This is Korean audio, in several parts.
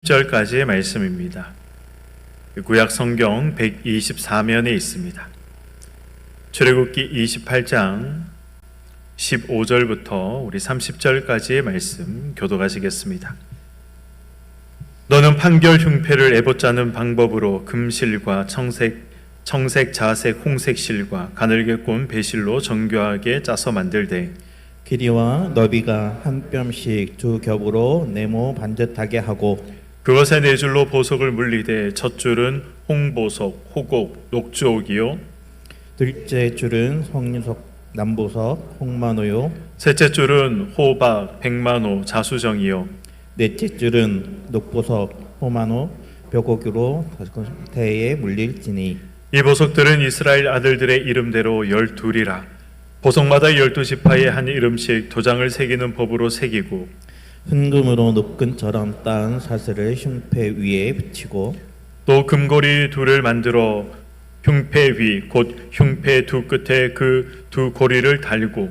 10절까지의 말씀입니다. 구약 성경 124면에 있습니다. 출애굽기 28장 15절부터 우리 30절까지의 말씀 교독하시겠습니다. 너는 판결 흉패를 에봇 짜는 방법으로 금실과 청색, 자색, 홍색 실과 가늘게 꼰 배실로 정교하게 짜서 만들되 길이와 너비가 한 뼘씩 두 겹으로 네모 반듯하게 하고 그것에 네 줄로 보석을 물리되 첫 줄은 홍보석, 호곡, 녹주옥이요 둘째 줄은 성유석, 남보석, 홍만호요 셋째 줄은 호박, 백만호, 자수정이요 넷째 줄은 녹보석, 호만호, 벽옥으로 대에 물릴지니 이 보석들은 이스라엘 아들들의 이름대로 12이라 보석마다 12지파에 한 이름씩 도장을 새기는 법으로 새기고 순금으로 높근처럼 따은 사슬을 흉패 위에 붙이고 또 금고리 둘을 만들어 흉패 위 곧 흉패 두 끝에 그 두 고리를 달고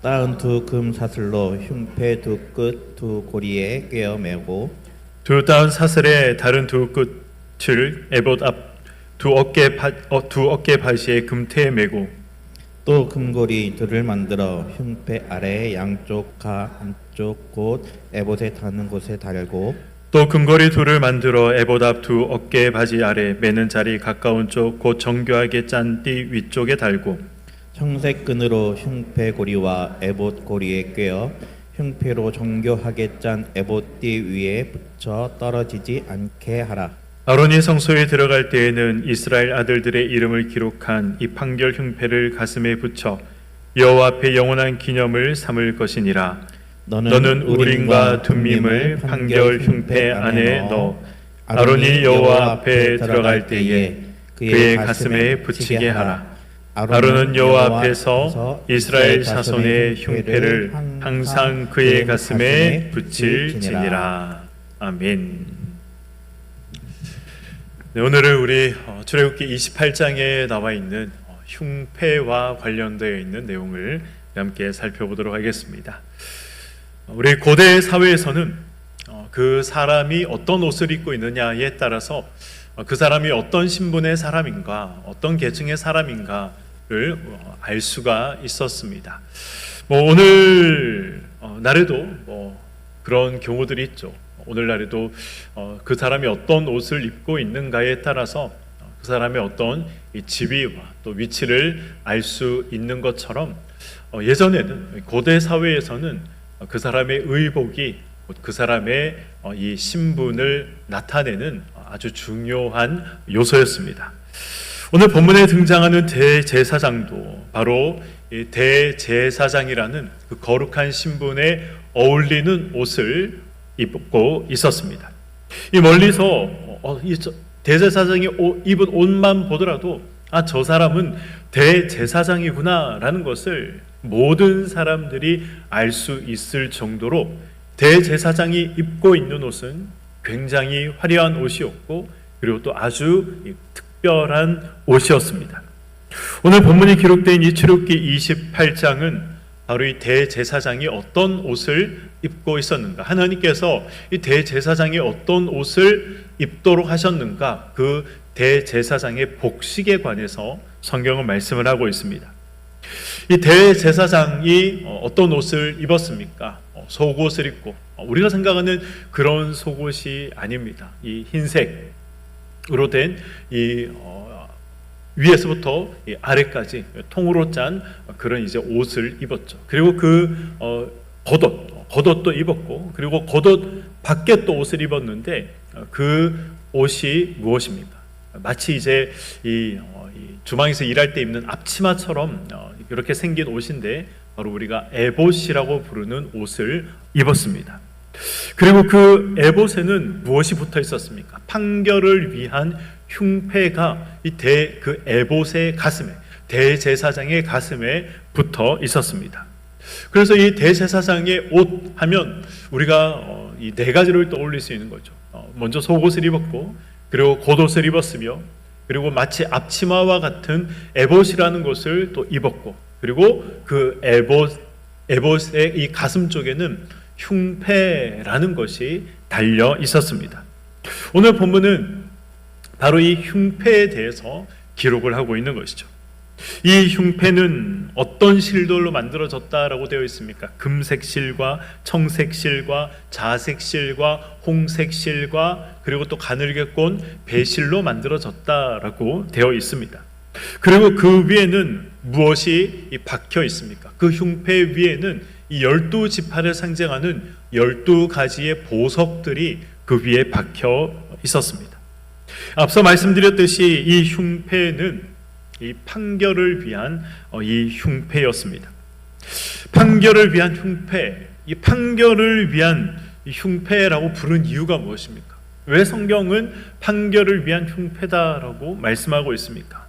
따은 두 금 사슬로 흉패 두 끝 두 고리에 꿰어 매고 두 따은 사슬의 다른 두 끝을 에봇 앞 두 어깨 바시에 금태에 매고 또 금고리 둘을 만들어 흉패 아래 양쪽 안쪽 곧 에봇에 닿는 곳에 달고 또 금고리 둘을 만들어 에봇 앞 두 어깨 바지 아래 매는 자리 가까운 쪽 곧 정교하게 짠 띠 위쪽에 달고 청색 끈으로 흉패 고리와 에봇 고리에 꿰어 흉패로 정교하게 짠 에봇 띠 위에 붙여 떨어지지 않게 하라. 아론이 성소에 들어갈 때에는 이스라엘 아들들의 이름을 기록한 이 판결 흉패를 가슴에 붙여 여호와 앞에 영원한 기념을 삼을 것이니라. 너는 우림과 둠밈을 판결 흉패 안에 넣어 아론이 여호와 앞에 들어갈 때에 그의 가슴에 붙이게 하라. 아론은 여호와 앞에서 이스라엘 자손의 흉패를 항상 그의 가슴에 붙일지니라. 아멘. 네, 오늘은 우리 출애굽기 28장에 나와 있는 흉패와 관련되어 있는 내용을 함께 살펴보도록 하겠습니다. 우리 고대 사회에서는 그 사람이 어떤 옷을 입고 있느냐에 따라서 그 사람이 어떤 신분의 사람인가, 어떤 계층의 사람인가를 알 수가 있었습니다. 오늘 날에도 그런 경우들이 있죠. 오늘날에도 그 사람이 어떤 옷을 입고 있는가에 따라서 그 사람의 어떤 지위와 또 위치를 알 수 있는 것처럼 예전에는 고대 사회에서는 그 사람의 의복이 그 사람의 이 신분을 나타내는 아주 중요한 요소였습니다. 오늘 본문에 등장하는 대제사장도 바로 대제사장이라는 그 거룩한 신분에 어울리는 옷을 입고 있었습니다. 이 멀리서 대제사장이 입은 옷만 보더라도 저 사람은 대제사장이구나라는 것을 모든 사람들이 알 수 있을 정도로 대제사장이 입고 있는 옷은 굉장히 화려한 옷이었고 그리고 또 아주 특별한 옷이었습니다. 오늘 본문이 기록된 이 출애굽기 28장은 바로 이 대제사장이 어떤 옷을 입고 있었는가, 하나님께서 이 대제사장이 어떤 옷을 입도록 하셨는가, 그 대제사장의 복식에 관해서 성경은 말씀을 하고 있습니다. 이 대제사장이 어떤 옷을 입었습니까? 속옷을 입고, 우리가 생각하는 그런 속옷이 아닙니다. 이 흰색으로 된 이 위에서부터 아래까지 통으로 짠 그런 이제 옷을 입었죠. 그리고 그 겉옷도 입었고, 그리고 겉옷 밖에 또 옷을 입었는데 그 옷이 무엇입니까? 마치 이제 이 주방에서 일할 때 입는 앞치마처럼 이렇게 생긴 옷인데 바로 우리가 에봇이라고 부르는 옷을 입었습니다. 그리고 그 에봇에는 무엇이 붙어 있었습니까? 판결을 위한 흉패가 그 에봇의 가슴에, 대제사장의 가슴에 붙어 있었습니다. 그래서 이 대제사장의 옷 하면 우리가 이 네 가지를 떠올릴 수 있는 거죠. 먼저 속옷을 입었고, 그리고 겉옷을 입었으며, 그리고 마치 앞치마와 같은 에봇이라는 것을 또 입었고, 그리고 그 에봇의 이 가슴 쪽에는 흉패라는 것이 달려 있었습니다. 오늘 본문은 바로 이 흉패에 대해서 기록을 하고 있는 것이죠. 이 흉패는 어떤 실돌로 만들어졌다라고 되어 있습니까? 금색 실과 청색 실과 자색 실과 홍색 실과 그리고 또 가늘게 꼰 배실로 만들어졌다라고 되어 있습니다. 그리고 그 위에는 무엇이 박혀 있습니까? 그 흉패 위에는 이 12지파를 상징하는 12가지의 보석들이 그 위에 박혀 있었습니다. 앞서 말씀드렸듯이 이 흉패는 이 판결을 위한 이 흉패였습니다. 판결을 위한 흉패, 이 판결을 위한 흉패라고 부른 이유가 무엇입니까? 왜 성경은 판결을 위한 흉패다라고 말씀하고 있습니까?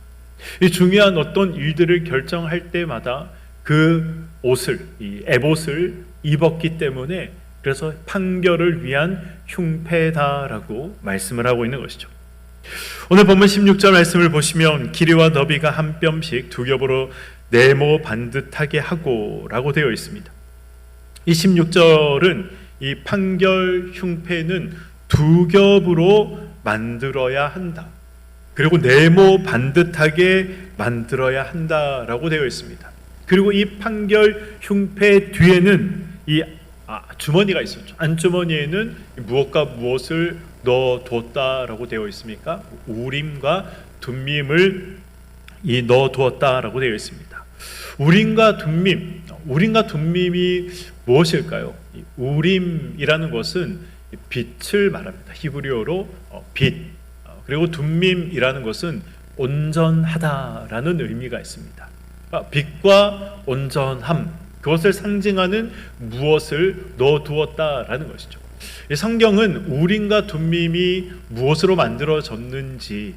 이 중요한 어떤 일들을 결정할 때마다 그 옷을, 이 에봇을 입었기 때문에 그래서 판결을 위한 흉패다라고 말씀을 하고 있는 것이죠. 오늘 본문 16절 말씀을 보시면 길이와 너비가 한 뼘씩 두 겹으로 네모 반듯하게 하고 라고 되어 있습니다. 이 16절은 이 판결 흉패는 두 겹으로 만들어야 한다. 그리고 네모 반듯하게 만들어야 한다라고 되어 있습니다. 그리고 이 판결 흉패 뒤에는 이 주머니가 있었죠. 안주머니에는 무엇과 무엇을 넣어두었다라고 되어 있습니까? 우림과 둠밈을 넣어두었다라고 되어 있습니다. 우림과 둠밈이 무엇일까요? 우림이라는 것은 빛을 말합니다. 히브리어로 빛. 그리고 둠밈이라는 것은 온전하다라는 의미가 있습니다. 빛과 온전함, 그것을 상징하는 무엇을 넣어두었다라는 것이죠. 성경은 우림과 둠밈이 무엇으로 만들어졌는지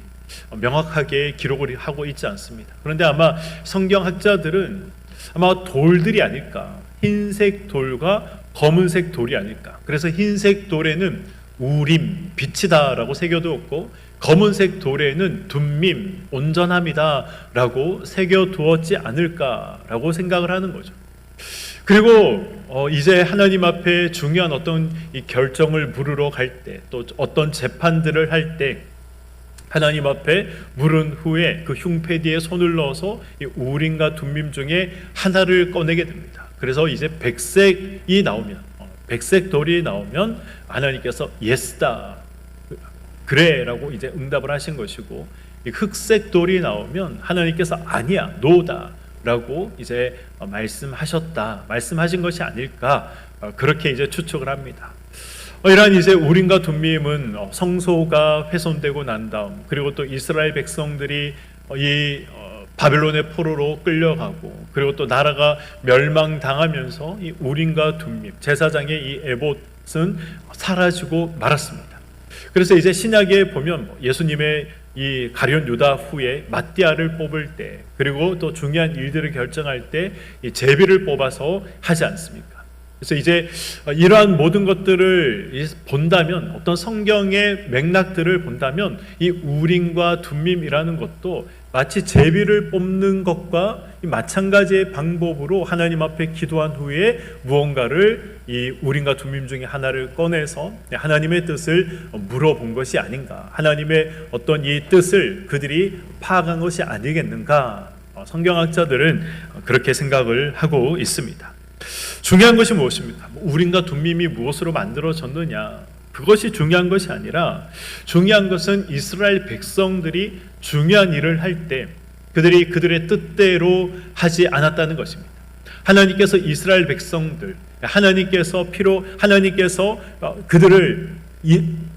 명확하게 기록을 하고 있지 않습니다. 그런데 아마 성경학자들은 아마 돌들이 아닐까, 흰색 돌과 검은색 돌이 아닐까. 그래서 흰색 돌에는 우림, 빛이다라고 새겨두었고 검은색 돌에는 둠밈, 온전함이다라고 새겨두었지 않을까라고 생각을 하는 거죠. 그리고 이제 하나님 앞에 중요한 어떤 이 결정을 물으러 갈 때, 또 어떤 재판들을 할 때 하나님 앞에 물은 후에 그 흉패 뒤에 손을 넣어서 이 우림과 둠밈 중에 하나를 꺼내게 됩니다. 그래서 이제 백색이 나오면, 백색 돌이 나오면 하나님께서 예스다, 그래라고 이제 응답을 하신 것이고, 이 흑색 돌이 나오면 하나님께서 아니야, 노다 라고 이제 말씀하신 것이 아닐까, 그렇게 이제 추측을 합니다. 이러한 이제 우림과 둠밈은 성소가 훼손되고 난 다음, 그리고 또 이스라엘 백성들이 이 바벨론의 포로로 끌려가고, 그리고 또 나라가 멸망당하면서 이 우림과 둠밈, 제사장의 이 에봇은 사라지고 말았습니다. 그래서 이제 신약에 보면 예수님의 이 가룟 유다 후에 마띠아를 뽑을 때, 그리고 또 중요한 일들을 결정할 때 이 제비를 뽑아서 하지 않습니까? 그래서 이제 이러한 모든 것들을 본다면, 어떤 성경의 맥락들을 본다면 이 우림과 둠밈이라는 것도 마치 제비를 뽑는 것과 마찬가지의 방법으로 하나님 앞에 기도한 후에 무언가를 이 우림과 둠밈 중에 하나를 꺼내서 하나님의 뜻을 물어본 것이 아닌가, 하나님의 어떤 이 뜻을 그들이 파악한 것이 아니겠는가, 성경학자들은 그렇게 생각을 하고 있습니다. 중요한 것이 무엇입니까? 우림과 둠밈이 무엇으로 만들어졌느냐, 그것이 중요한 것이 아니라 중요한 것은 이스라엘 백성들이 중요한 일을 할 때 그들이 그들의 뜻대로 하지 않았다는 것입니다. 하나님께서 이스라엘 백성들, 하나님께서 그들을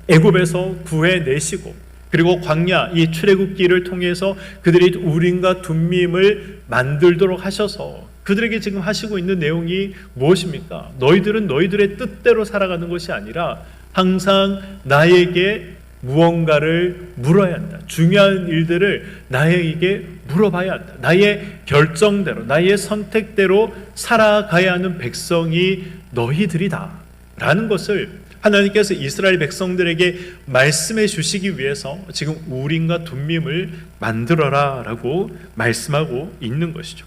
애굽에서 구해내시고, 그리고 광야 이 출애굽기를 통해서 그들이 우림과 둠밈을 만들도록 하셔서 그들에게 지금 하시고 있는 내용이 무엇입니까? 너희들은 너희들의 뜻대로 살아가는 것이 아니라 항상 나에게 무언가를 물어야 한다. 중요한 일들을 나에게 물어봐야 한다. 나의 결정대로, 나의 선택대로 살아가야 하는 백성이 너희들이다 라는 것을 하나님께서 이스라엘 백성들에게 말씀해 주시기 위해서 지금 우림과 둠밈을 만들어라 라고 말씀하고 있는 것이죠.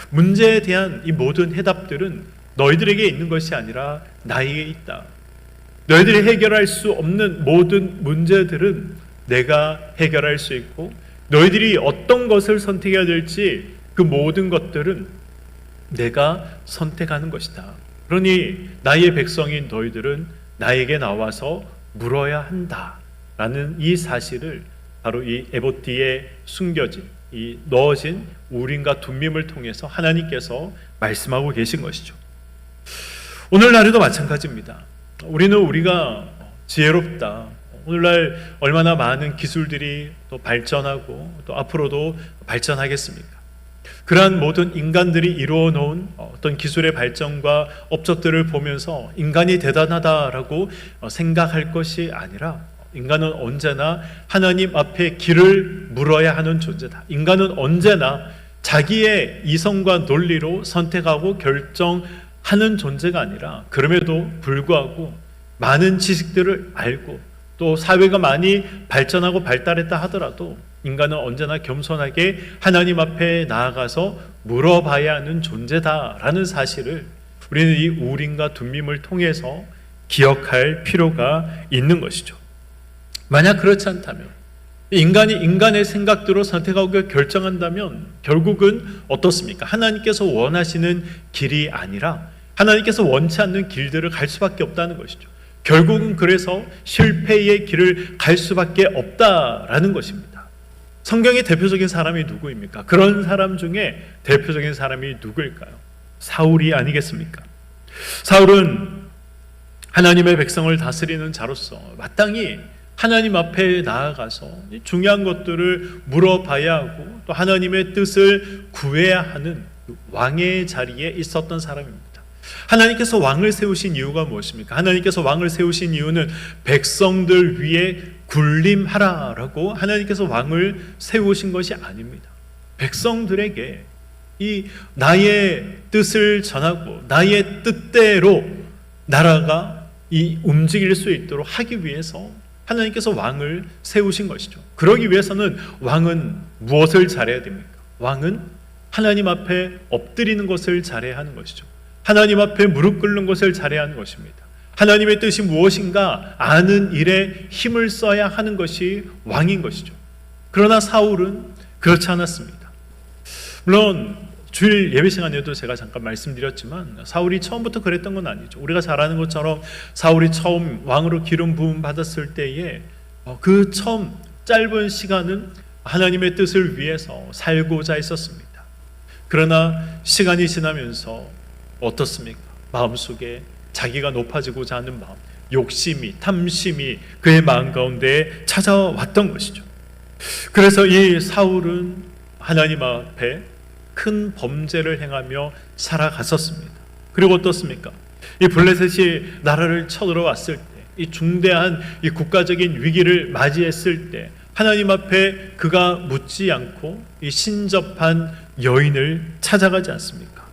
문제에 대한 이 모든 해답들은 너희들에게 있는 것이 아니라 나에게 있다. 너희들이 해결할 수 없는 모든 문제들은 내가 해결할 수 있고 너희들이 어떤 것을 선택해야 될지 그 모든 것들은 내가 선택하는 것이다. 그러니 나의 백성인 너희들은 나에게 나와서 물어야 한다라는 이 사실을 바로 이 에봇디에 숨겨진 이 넣어진 우림과 둠밈을 통해서 하나님께서 말씀하고 계신 것이죠. 오늘날에도 마찬가지입니다. 우리가 지혜롭다. 오늘날 얼마나 많은 기술들이 또 발전하고 또 앞으로도 발전하겠습니까? 그러한 모든 인간들이 이루어 놓은 어떤 기술의 발전과 업적들을 보면서 인간이 대단하다라고 생각할 것이 아니라 인간은 언제나 하나님 앞에 길을 물어야 하는 존재다. 인간은 언제나 자기의 이성과 논리로 선택하고 결정하는 존재가 아니라 그럼에도 불구하고 많은 지식들을 알고 또 사회가 많이 발전하고 발달했다 하더라도 인간은 언제나 겸손하게 하나님 앞에 나아가서 물어봐야 하는 존재다라는 사실을 우리는 이 우림과 둠밈을 통해서 기억할 필요가 있는 것이죠. 만약 그렇지 않다면 인간이 인간의 생각대로 선택하고 결정한다면 결국은 어떻습니까? 하나님께서 원하시는 길이 아니라 하나님께서 원치 않는 길들을 갈 수밖에 없다는 것이죠. 결국은 그래서 실패의 길을 갈 수밖에 없다라는 것입니다. 성경의 대표적인 사람이 누구입니까? 그런 사람 중에 대표적인 사람이 누구일까요? 사울이 아니겠습니까? 사울은 하나님의 백성을 다스리는 자로서 마땅히 하나님 앞에 나아가서 중요한 것들을 물어봐야 하고 또 하나님의 뜻을 구해야 하는 왕의 자리에 있었던 사람입니다. 하나님께서 왕을 세우신 이유가 무엇입니까? 하나님께서 왕을 세우신 이유는 백성들 위에 군림하라라고 하나님께서 왕을 세우신 것이 아닙니다. 백성들에게 이 나의 뜻을 전하고 나의 뜻대로 나라가 이 움직일 수 있도록 하기 위해서 하나님께서 왕을 세우신 것이죠. 그러기 위해서는 왕은 무엇을 잘해야 됩니까? 왕은 하나님 앞에 엎드리는 것을 잘해야 하는 것이죠. 하나님 앞에 무릎 꿇는 것을 잘해야 하는 것입니다. 하나님의 뜻이 무엇인가 아는 일에 힘을 써야 하는 것이 왕인 것이죠. 그러나 사울은 그렇지 않았습니다. 물론 주일 예배 시간에도 제가 잠깐 말씀드렸지만 사울이 처음부터 그랬던 건 아니죠. 우리가 잘 아는 것처럼 사울이 처음 왕으로 기름 부음 받았을 때에 그 처음 짧은 시간은 하나님의 뜻을 위해서 살고자 했었습니다. 그러나 시간이 지나면서 어떻습니까? 마음속에 자기가 높아지고자 하는 마음, 욕심이, 탐심이 그의 마음 가운데 찾아왔던 것이죠. 그래서 이 사울은 하나님 앞에 큰 범죄를 행하며 살아갔었습니다. 그리고 어떻습니까? 이 블레셋이 나라를 쳐들어왔을 때, 이 중대한 이 국가적인 위기를 맞이했을 때 하나님 앞에 그가 묻지 않고 이 신접한 여인을 찾아가지 않습니까?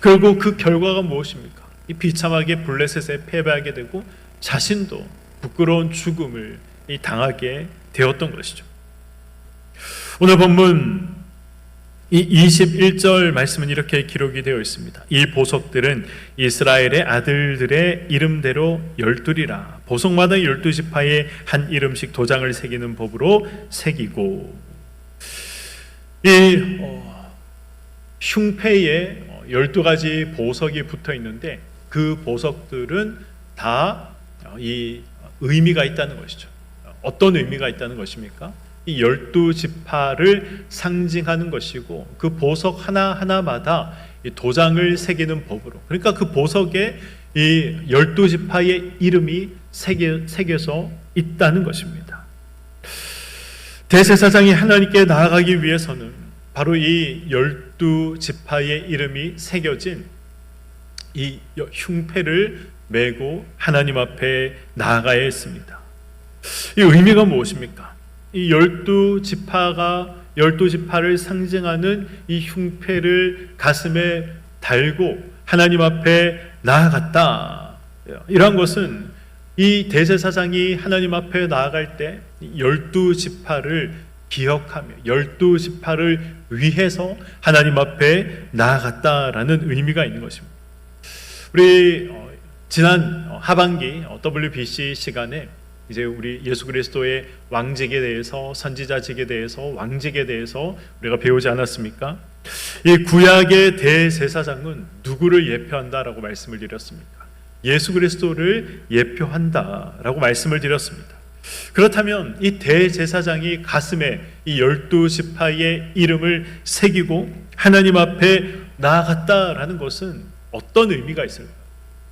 그리고 그 결과가 무엇입니까? 이 비참하게 블레셋에 패배하게 되고 자신도 부끄러운 죽음을 당하게 되었던 것이죠. 오늘 본문 이 21절 말씀은 이렇게 기록이 되어 있습니다. 이 보석들은 이스라엘의 아들들의 이름대로 12이라 보석마다 12지파에 한 이름씩 도장을 새기는 법으로 새기고, 이 흉패에 12가지 보석이 붙어 있는데 그 보석들은 다 이 의미가 있다는 것이죠. 어떤 의미가 있다는 것입니까? 이 12지파를 상징하는 것이고 그 보석 하나하나마다 이 도장을 새기는 법으로, 그러니까 그 보석에 이 12지파의 이름이 새겨서 있다는 것입니다. 대제사장이 하나님께 나아가기 위해서는 바로 이 12지파의 이름이 새겨진 이 흉패를 메고 하나님 앞에 나아가야 했습니다. 이 의미가 무엇입니까? 이 12지파를 상징하는 이 흉패를 가슴에 달고 하나님 앞에 나아갔다. 이러한 것은 이 대제사장이 하나님 앞에 나아갈 때 12지파를 기억하며 12지파를 위해서 하나님 앞에 나아갔다라는 의미가 있는 것입니다. 우리 지난 하반기 WBC 시간에 이제 우리 예수 그리스도의 왕직에 대해서, 선지자직에 대해서, 왕직에 대해서 우리가 배우지 않았습니까? 이 구약의 대제사장은 누구를 예표한다라고 말씀을 드렸습니까? 예수 그리스도를 예표한다라고 말씀을 드렸습니다. 그렇다면 이 대제사장이 가슴에 이 12지파의 이름을 새기고 하나님 앞에 나아갔다라는 것은 어떤 의미가 있을까요?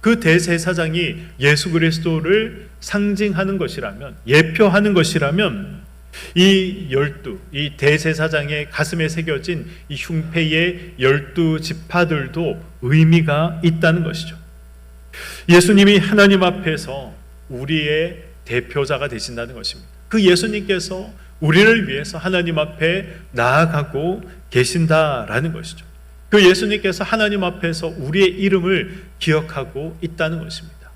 그 대제사장이 예수 그리스도를 상징하는 것이라면, 예표하는 것이라면 이 대제사장의 가슴에 새겨진 이 흉패의 12지파들도 의미가 있다는 것이죠. 예수님이 하나님 앞에서 우리의 대표자가 되신다는 것입니다. 그 예수님께서 우리를 위해서 하나님 앞에 나아가고 계신다라는 것이죠. 그 예수님께서 하나님 앞에서 우리의 이름을 기억하고 있다는 것입니다.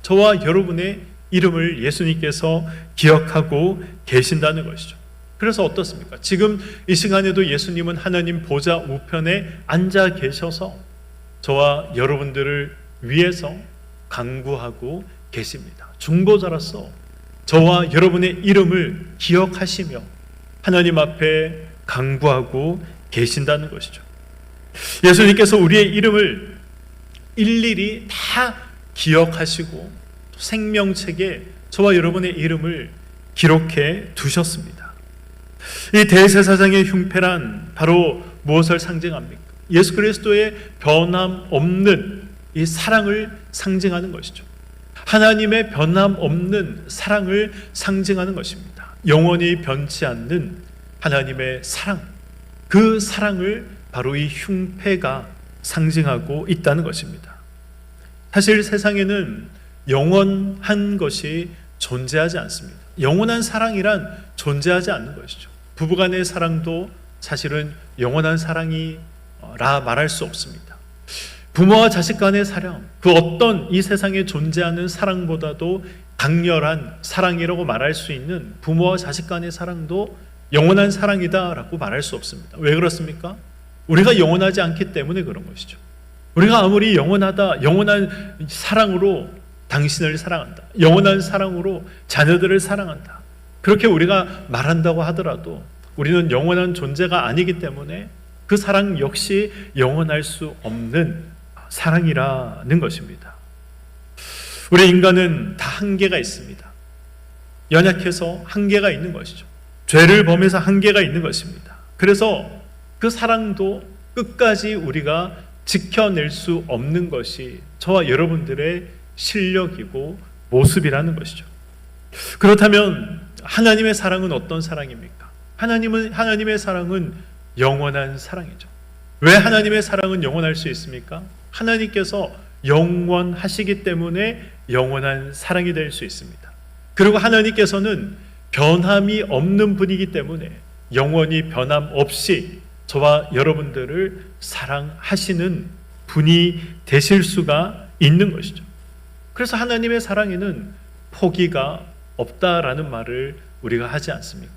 저와 여러분의 이름을 예수님께서 기억하고 계신다는 것이죠. 그래서 어떻습니까? 지금 이 시간에도 예수님은 하나님 보좌 우편에 앉아 계셔서 저와 여러분들을 위해서 간구하고 계십니다. 중보자로서 저와 여러분의 이름을 기억하시며 하나님 앞에 간구하고 계신다는 것이죠. 예수님께서 우리의 이름을 일일이 다 기억하시고 생명책에 저와 여러분의 이름을 기록해 두셨습니다. 이 대제사장의 흉패란 바로 무엇을 상징합니까? 예수 그리스도의 변함없는 이 사랑을 상징하는 것이죠. 하나님의 변함없는 사랑을 상징하는 것입니다. 영원히 변치 않는 하나님의 사랑, 그 사랑을 바로 이 흉패가 상징하고 있다는 것입니다. 사실 세상에는 영원한 것이 존재하지 않습니다. 영원한 사랑이란 존재하지 않는 것이죠. 부부간의 사랑도 사실은 영원한 사랑이라 말할 수 없습니다. 부모와 자식 간의 사랑, 그 어떤 이 세상에 존재하는 사랑보다도 강렬한 사랑이라고 말할 수 있는 부모와 자식 간의 사랑도 영원한 사랑이다라고 말할 수 없습니다. 왜 그렇습니까? 우리가 영원하지 않기 때문에 그런 것이죠. 우리가 아무리 영원하다, 영원한 사랑으로 당신을 사랑한다, 영원한 사랑으로 자녀들을 사랑한다, 그렇게 우리가 말한다고 하더라도 우리는 영원한 존재가 아니기 때문에 그 사랑 역시 영원할 수 없는 사랑이라는 것입니다. 우리 인간은 다 한계가 있습니다. 연약해서 한계가 있는 것이죠. 죄를 범해서 한계가 있는 것입니다. 그래서 그 사랑도 끝까지 우리가 지켜낼 수 없는 것이 저와 여러분들의 실력이고 모습이라는 것이죠. 그렇다면 하나님의 사랑은 어떤 사랑입니까? 하나님의 사랑은 영원한 사랑이죠. 왜 하나님의 사랑은 영원할 수 있습니까? 하나님께서 영원하시기 때문에 영원한 사랑이 될 수 있습니다. 그리고 하나님께서는 변함이 없는 분이기 때문에 영원히 변함 없이 저와 여러분들을 사랑하시는 분이 되실 수가 있는 것이죠. 그래서 하나님의 사랑에는 포기가 없다라는 말을 우리가 하지 않습니까?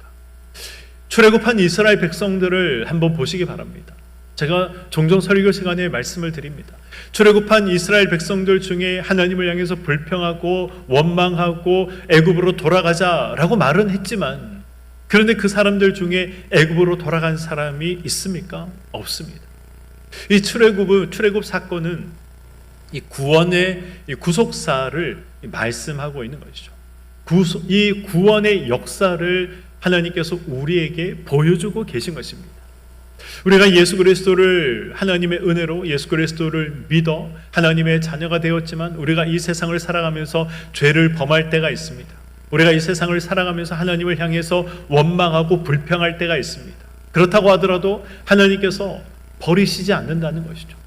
출애굽한 이스라엘 백성들을 한번 보시기 바랍니다. 제가 종종 설교 시간에 말씀을 드립니다. 출애굽한 이스라엘 백성들 중에 하나님을 향해서 불평하고 원망하고 애굽으로 돌아가자라고 말은 했지만, 그런데 그 사람들 중에 애굽으로 돌아간 사람이 있습니까? 없습니다. 이 출애굽 사건은 이 구원의 이 구속사를 말씀하고 있는 것이죠. 이 구원의 역사를 하나님께서 우리에게 보여주고 계신 것입니다. 우리가 예수 그리스도를 하나님의 은혜로 예수 그리스도를 믿어 하나님의 자녀가 되었지만 우리가 이 세상을 살아가면서 죄를 범할 때가 있습니다. 우리가 이 세상을 살아가면서 하나님을 향해서 원망하고 불평할 때가 있습니다. 그렇다고 하더라도 하나님께서 버리시지 않는다는 것이죠.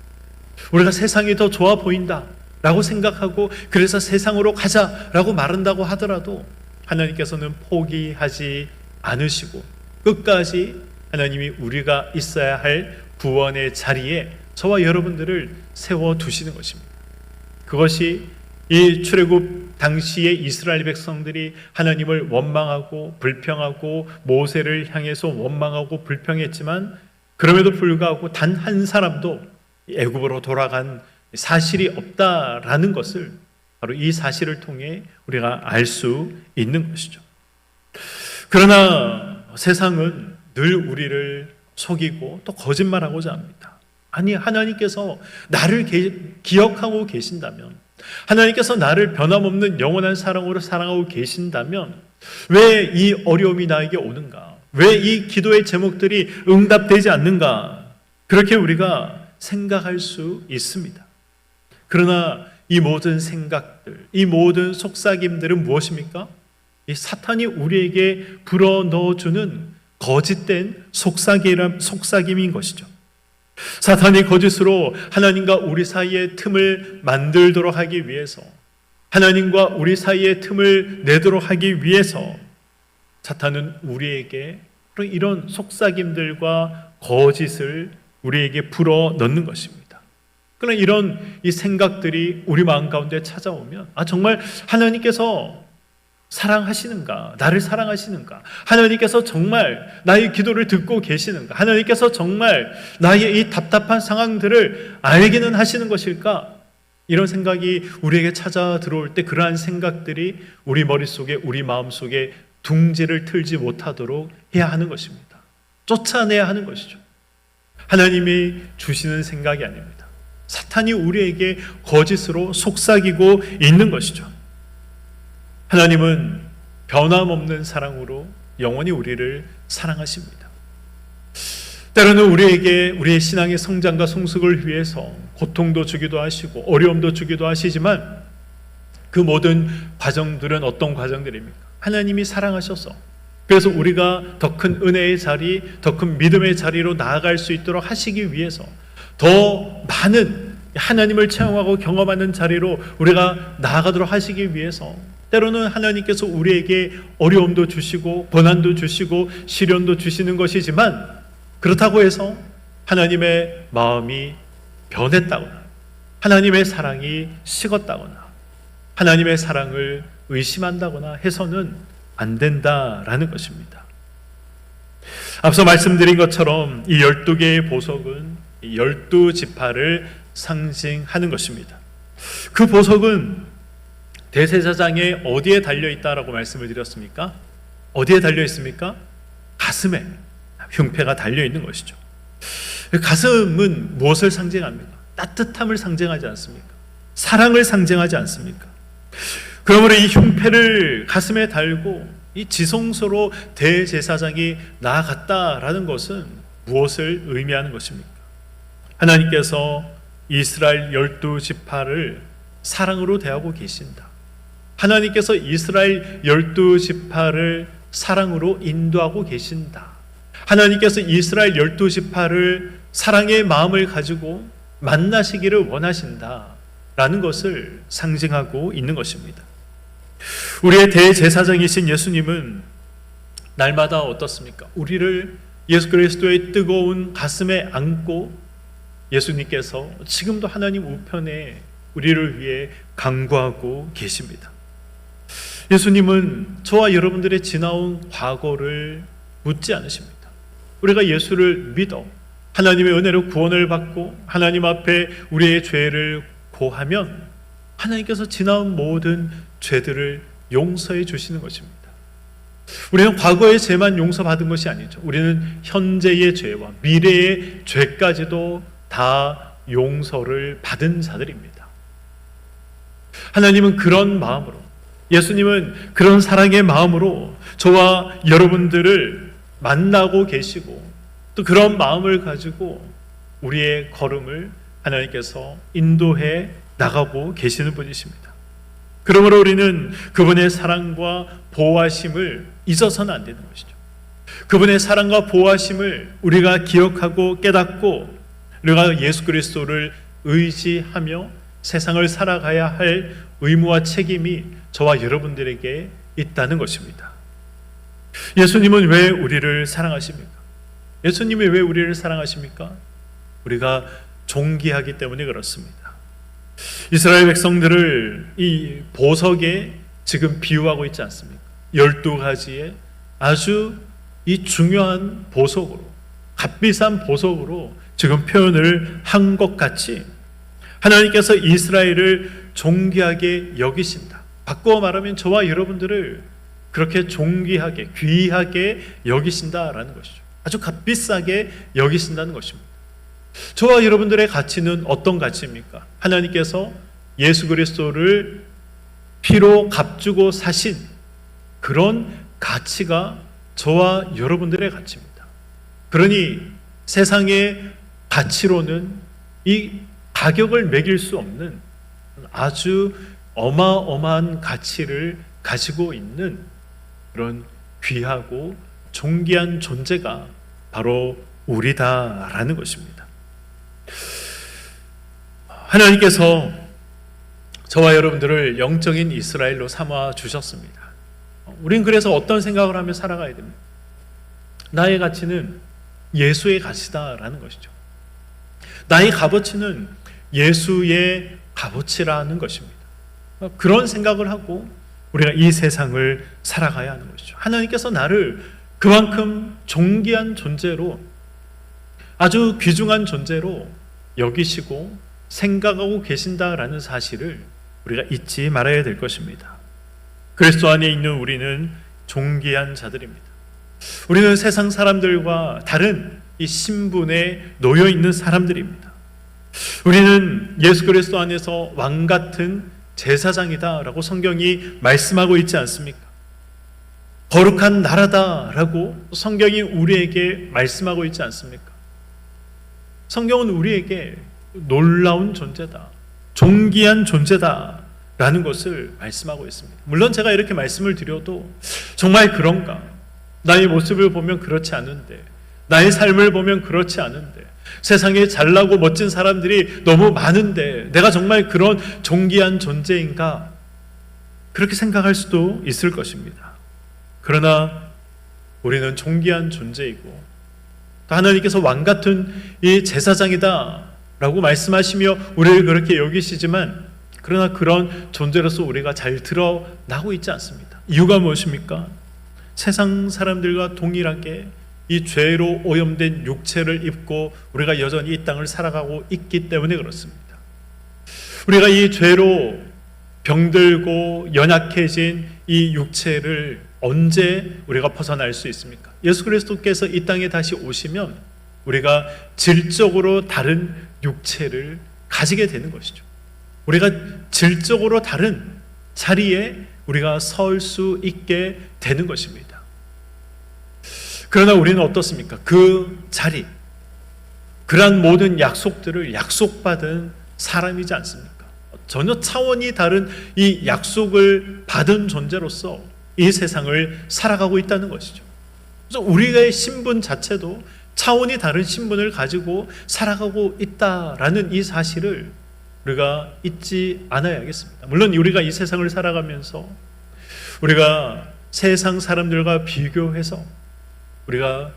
우리가 세상이 더 좋아 보인다 라고 생각하고 그래서 세상으로 가자라고 말한다고 하더라도 하나님께서는 포기하지 않으시고 끝까지 하나님이 우리가 있어야 할 구원의 자리에 저와 여러분들을 세워두시는 것입니다. 그것이 이 출애굽 당시의 이스라엘 백성들이 하나님을 원망하고 불평하고 모세를 향해서 원망하고 불평했지만 그럼에도 불구하고 단 한 사람도 애굽으로 돌아간 사실이 없다라는 것을 바로 이 사실을 통해 우리가 알 수 있는 것이죠. 그러나 세상은 늘 우리를 속이고 또 거짓말하고자 합니다. 아니, 하나님께서 나를 기억하고 계신다면, 하나님께서 나를 변함없는 영원한 사랑으로 사랑하고 계신다면 왜 이 어려움이 나에게 오는가? 왜 이 기도의 제목들이 응답되지 않는가? 그렇게 우리가 생각할 수 있습니다. 그러나 이 모든 생각들, 이 모든 속삭임들은 무엇입니까? 이 사탄이 우리에게 불어넣어주는 거짓된 속삭임인 것이죠. 사탄이 거짓으로 하나님과 우리 사이의 틈을 만들도록 하기 위해서, 하나님과 우리 사이의 틈을 내도록 하기 위해서 사탄은 우리에게 이런 속삭임들과 거짓을 우리에게 불어넣는 것입니다. 그러나 이런 이 생각들이 우리 마음 가운데 찾아오면, 정말 하나님께서 사랑하시는가? 나를 사랑하시는가? 하나님께서 정말 나의 기도를 듣고 계시는가? 하나님께서 정말 나의 이 답답한 상황들을 알기는 하시는 것일까? 이런 생각이 우리에게 찾아 들어올 때 그러한 생각들이 우리 머릿속에, 우리 마음속에 둥지를 틀지 못하도록 해야 하는 것입니다. 쫓아내야 하는 것이죠. 하나님이 주시는 생각이 아닙니다. 사탄이 우리에게 거짓으로 속삭이고 있는 것이죠. 하나님은 변함없는 사랑으로 영원히 우리를 사랑하십니다. 때로는 우리에게 우리의 신앙의 성장과 성숙을 위해서 고통도 주기도 하시고 어려움도 주기도 하시지만 그 모든 과정들은 어떤 과정들입니까? 하나님이 사랑하셔서, 그래서 우리가 더 큰 은혜의 자리, 더 큰 믿음의 자리로 나아갈 수 있도록 하시기 위해서 더 많은 하나님을 체험하고 경험하는 자리로 우리가 나아가도록 하시기 위해서 때로는 하나님께서 우리에게 어려움도 주시고 고난도 주시고 시련도 주시는 것이지만, 그렇다고 해서 하나님의 마음이 변했다거나 하나님의 사랑이 식었다거나 하나님의 사랑을 의심한다거나 해서는 안 된다라는 것입니다. 앞서 말씀드린 것처럼 이 12개의 보석은 12지파를 상징하는 것입니다. 그 보석은 대제사장의 어디에 달려있다라고 말씀을 드렸습니까? 어디에 달려있습니까? 가슴에 흉패가 달려있는 것이죠. 가슴은 무엇을 상징합니까? 따뜻함을 상징하지 않습니까? 사랑을 상징하지 않습니까? 그러므로 이 흉패를 가슴에 달고 이 지성소로 대제사장이 나아갔다라는 것은 무엇을 의미하는 것입니까? 하나님께서 이스라엘 12지파를 사랑으로 대하고 계신다. 하나님께서 이스라엘 12지파를 사랑으로 인도하고 계신다. 하나님께서 이스라엘 12지파를 사랑의 마음을 가지고 만나시기를 원하신다라는 것을 상징하고 있는 것입니다. 우리의 대제사장이신 예수님은 날마다 어떻습니까? 우리를 예수 그리스도의 뜨거운 가슴에 안고 예수님께서 지금도 하나님 우편에 우리를 위해 간구하고 계십니다. 예수님은 저와 여러분들의 지나온 과거를 묻지 않으십니다. 우리가 예수를 믿어 하나님의 은혜로 구원을 받고 하나님 앞에 우리의 죄를 고하면 하나님께서 지나온 모든 죄들을 용서해 주시는 것입니다. 우리는 과거의 죄만 용서받은 것이 아니죠. 우리는 현재의 죄와 미래의 죄까지도 다 용서를 받은 자들입니다. 하나님은 그런 마음으로, 예수님은 그런 사랑의 마음으로 저와 여러분들을 만나고 계시고 또 그런 마음을 가지고 우리의 걸음을 하나님께서 인도해 나가고 계시는 분이십니다. 그러므로 우리는 그분의 사랑과 보호하심을 잊어서는 안 되는 것이죠. 그분의 사랑과 보호하심을 우리가 기억하고 깨닫고 우리가 예수 그리스도를 의지하며 세상을 살아가야 할 의무와 책임이 저와 여러분들에게 있다는 것입니다. 예수님은 왜 우리를 사랑하십니까? 예수님이 왜 우리를 사랑하십니까? 우리가 존귀하기 때문에 그렇습니다. 이스라엘 백성들을 이 보석에 지금 비유하고 있지 않습니까? 12가지의 아주 이 중요한 보석으로, 값비싼 보석으로 지금 표현을 한 것 같이 하나님께서 이스라엘을 존귀하게 여기신다. 바꾸어 말하면 저와 여러분들을 그렇게 존귀하게, 귀하게 여기신다라는 것이죠. 아주 값비싸게 여기신다는 것입니다. 저와 여러분들의 가치는 어떤 가치입니까? 하나님께서 예수 그리스도를 피로 값주고 사신 그런 가치가 저와 여러분들의 가치입니다. 그러니 세상의 가치로는 이 가격을 매길 수 없는 아주 어마어마한 가치를 가지고 있는 그런 귀하고 존귀한 존재가 바로 우리다라는 것입니다. 하나님께서 저와 여러분들을 영적인 이스라엘로 삼아 주셨습니다. 우린 그래서 어떤 생각을 하며 살아가야 됩니까? 나의 가치는 예수의 가치다라는 것이죠. 나의 값어치는 예수의 값어치라는 것입니다. 그런 생각을 하고 우리가 이 세상을 살아가야 하는 것이죠. 하나님께서 나를 그만큼 존귀한 존재로, 아주 귀중한 존재로 여기시고 생각하고 계신다라는 사실을 우리가 잊지 말아야 될 것입니다. 그리스도 안에 있는 우리는 존귀한 자들입니다. 우리는 세상 사람들과 다른 이 신분에 놓여 있는 사람들입니다. 우리는 예수 그리스도 안에서 왕 같은 제사장이다라고 성경이 말씀하고 있지 않습니까? 거룩한 나라다라고 성경이 우리에게 말씀하고 있지 않습니까? 성경은 우리에게 놀라운 존재다, 존귀한 존재다라는 것을 말씀하고 있습니다. 물론 제가 이렇게 말씀을 드려도 정말 그런가? 나의 모습을 보면 그렇지 않은데, 나의 삶을 보면 그렇지 않은데, 세상에 잘나고 멋진 사람들이 너무 많은데 내가 정말 그런 존귀한 존재인가? 그렇게 생각할 수도 있을 것입니다. 그러나 우리는 존귀한 존재이고 또 하나님께서 왕 같은 이 제사장이다 라고 말씀하시며 우리를 그렇게 여기시지만, 그러나 그런 존재로서 우리가 잘 드러나고 있지 않습니다. 이유가 무엇입니까? 세상 사람들과 동일하게 이 죄로 오염된 육체를 입고 우리가 여전히 이 땅을 살아가고 있기 때문에 그렇습니다. 우리가 이 죄로 병들고 연약해진 이 육체를 언제 우리가 벗어날 수 있습니까? 예수 그리스도께서 이 땅에 다시 오시면 우리가 질적으로 다른 육체를 가지게 되는 것이죠. 우리가 질적으로 다른 자리에 우리가 설 수 있게 되는 것입니다. 그러나 우리는 어떻습니까? 그 자리, 그러한 모든 약속들을 약속받은 사람이지 않습니까? 전혀 차원이 다른 이 약속을 받은 존재로서 이 세상을 살아가고 있다는 것이죠. 그래서 우리의 신분 자체도 차원이 다른 신분을 가지고 살아가고 있다라는 이 사실을 우리가 잊지 않아야겠습니다. 물론 우리가 이 세상을 살아가면서 우리가 세상 사람들과 비교해서 우리가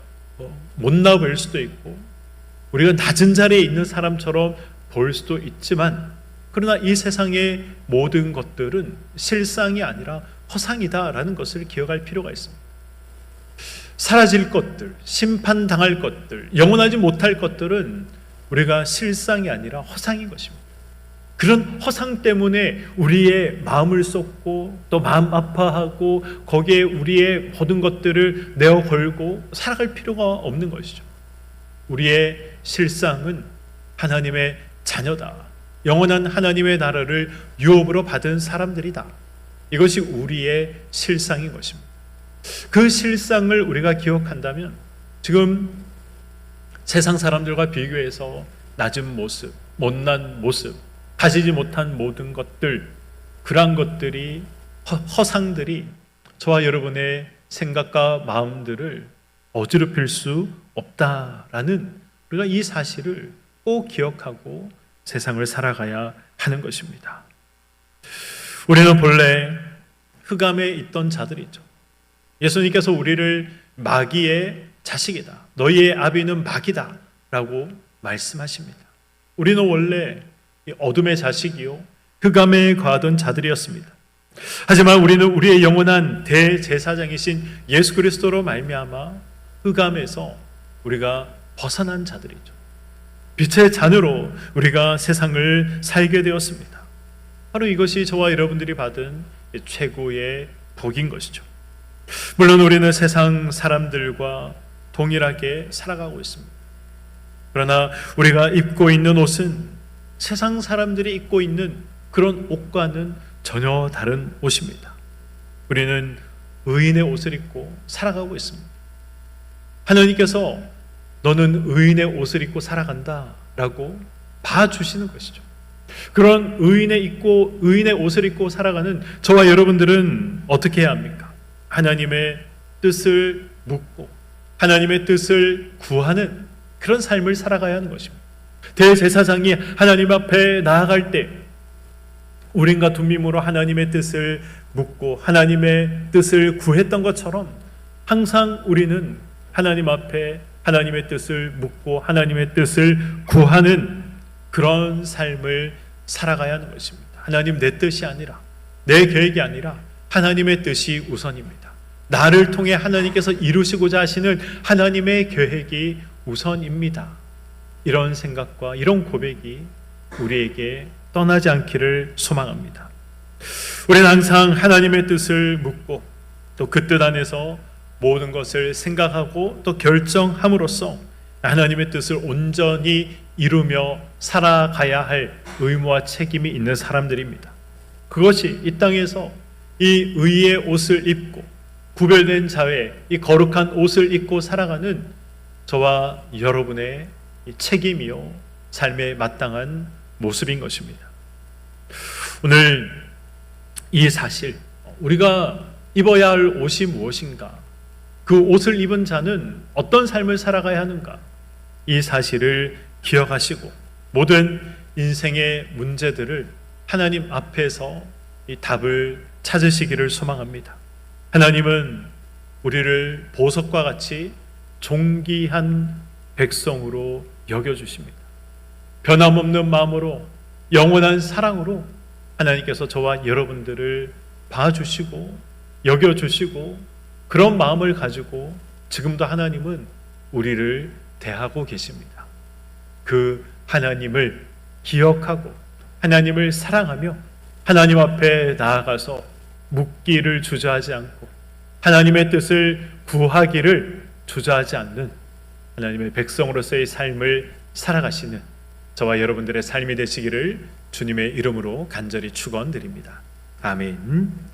못나 보일 수도 있고 우리가 낮은 자리에 있는 사람처럼 보일 수도 있지만, 그러나 이 세상의 모든 것들은 실상이 아니라 허상이다라는 것을 기억할 필요가 있습니다. 사라질 것들, 심판당할 것들, 영원하지 못할 것들은 우리가 실상이 아니라 허상인 것입니다. 그런 허상 때문에 우리의 마음을 쏟고 또 마음 아파하고 거기에 우리의 모든 것들을 내어 걸고 살아갈 필요가 없는 것이죠. 우리의 실상은 하나님의 자녀다. 영원한 하나님의 나라를 유업으로 받은 사람들이다. 이것이 우리의 실상인 것입니다. 그 실상을 우리가 기억한다면 지금 세상 사람들과 비교해서 낮은 모습, 못난 모습, 가지지 못한 모든 것들, 그러한 것들이, 허상들이 저와 여러분의 생각과 마음들을 어지럽힐 수 없다라는, 우리가 이 사실을 꼭 기억하고 세상을 살아가야 하는 것입니다. 우리는 본래 흑암에 있던 자들이죠. 예수님께서 우리를 마귀의 자식이다, 너희의 아비는 마귀다 라고 말씀하십니다. 우리는 원래 어둠의 자식이요 흑암에 거하던 자들이었습니다. 하지만 우리는 우리의 영원한 대제사장이신 예수 그리스도로 말미암아 흑암에서 우리가 벗어난 자들이죠. 빛의 잔으로 우리가 세상을 살게 되었습니다. 바로 이것이 저와 여러분들이 받은 최고의 복인 것이죠. 물론 우리는 세상 사람들과 동일하게 살아가고 있습니다. 그러나 우리가 입고 있는 옷은 세상 사람들이 입고 있는 그런 옷과는 전혀 다른 옷입니다. 우리는 의인의 옷을 입고 살아가고 있습니다. 하나님께서 너는 의인의 옷을 입고 살아간다 라고 봐주시는 것이죠. 그런 의인의 옷을 입고 살아가는 저와 여러분들은 어떻게 해야 합니까? 하나님의 뜻을 묻고 하나님의 뜻을 구하는 그런 삶을 살아가야 하는 것입니다. 대제사장이 하나님 앞에 나아갈 때 우린과 둠밈으로 하나님의 뜻을 묻고 하나님의 뜻을 구했던 것처럼 항상 우리는 하나님 앞에 하나님의 뜻을 묻고 하나님의 뜻을 구하는 그런 삶을 살아가야 하는 것입니다. 하나님, 내 뜻이 아니라 내 계획이 아니라 하나님의 뜻이 우선입니다. 나를 통해 하나님께서 이루시고자 하시는 하나님의 계획이 우선입니다. 이런 생각과 이런 고백이 우리에게 떠나지 않기를 소망합니다. 우리는 항상 하나님의 뜻을 묻고 또 그 뜻 안에서 모든 것을 생각하고 또 결정함으로써 하나님의 뜻을 온전히 이루며 살아가야 할 의무와 책임이 있는 사람들입니다. 그것이 이 땅에서 이 의의 옷을 입고 구별된 자의 이 거룩한 옷을 입고 살아가는 저와 여러분의 책임이요 삶에 마땅한 모습인 것입니다. 오늘 이 사실, 우리가 입어야 할 옷이 무엇인가, 그 옷을 입은 자는 어떤 삶을 살아가야 하는가, 이 사실을 기억하시고 모든 인생의 문제들을 하나님 앞에서 이 답을 찾으시기를 소망합니다. 하나님은 우리를 보석과 같이 존귀한 백성으로 여겨주십니다. 변함없는 마음으로 영원한 사랑으로 하나님께서 저와 여러분들을 봐주시고 여겨주시고 그런 마음을 가지고 지금도 하나님은 우리를 대하고 계십니다. 그 하나님을 기억하고 하나님을 사랑하며 하나님 앞에 나아가서 묻기를 주저하지 않고 하나님의 뜻을 구하기를 주저하지 않는 하나님의 백성으로서의 삶을 살아가시는 저와 여러분들의 삶이 되시기를 주님의 이름으로 간절히 축원드립니다. 아멘.